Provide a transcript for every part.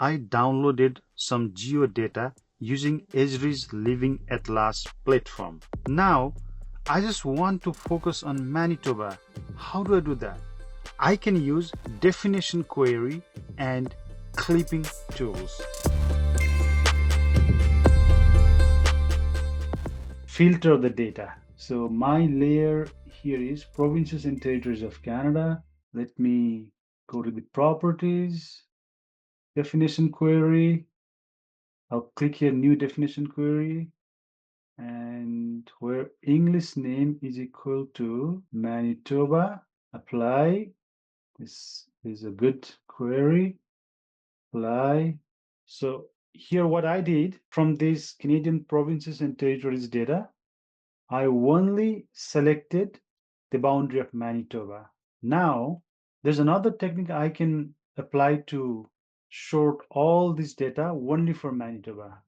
I downloaded some geodata using Esri's Living Atlas platform. Now, I just want to focus on Manitoba. How do I do that? I can use definition query and clipping tools. Filter the data. So my layer here is Provinces and Territories of Canada. Let me go to the properties, definition query. I'll click here, new definition query, and where English name is equal to Manitoba, apply. This is a good query, apply. So here what I did from this Canadian Provinces and Territories data, I only selected the boundary of Manitoba. Now, there's another technique I can apply to sort all this data only for Manitoba.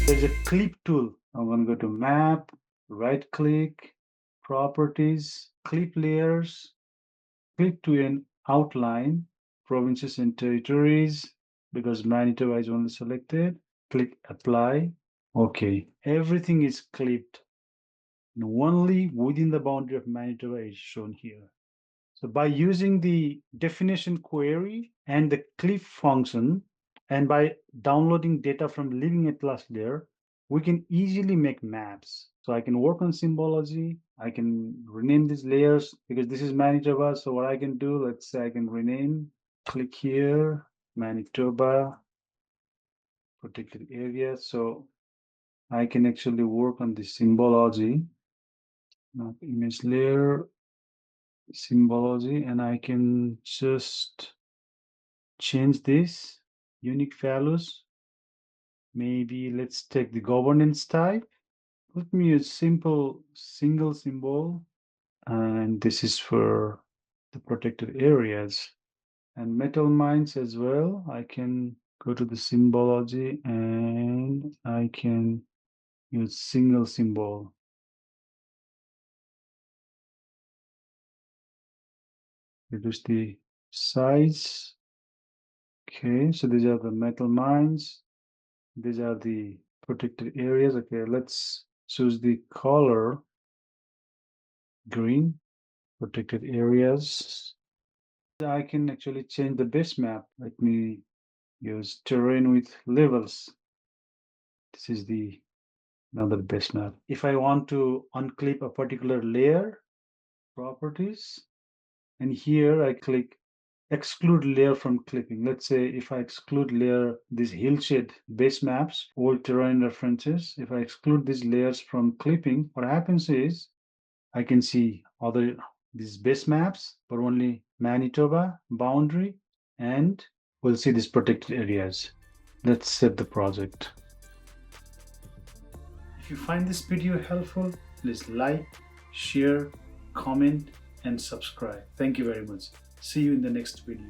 There's a clip tool. I'm going to go to map, right click, properties, clip layers, click to an outline, provinces and territories, because Manitoba is only selected. Click apply. Okay, everything is clipped. And only within the boundary of Manitoba is shown here. So by using the definition query and the clip function, and by downloading data from Living Atlas layer, we can easily make maps. So I can work on symbology. I can rename these layers because this is Manitoba. So what I can do, let's say I can rename, click here, Manitoba, protected area. So I can actually work on the symbology. Now, image layer, symbology, and I can just change this unique values. Maybe let's take the governance type. Let me use simple single symbol, and this is for the protected areas and metal mines as well. I can go to the symbology and I can use single symbol. Reduce the size. Okay, so these are the metal mines. These are the protected areas. Okay, let's choose the color green, protected areas. I can actually change the base map. Let me use terrain with levels. This is the another base map. If I want to unclip a particular layer, properties, and here I click exclude layer from clipping. Let's say if I exclude layer, these hillshade base maps, old terrain references, if I exclude these layers from clipping, what happens is I can see other these base maps, but only Manitoba boundary, and we'll see these protected areas. Let's save the project. If you find this video helpful, please like, share, comment, and subscribe. Thank you very much. See you in the next video.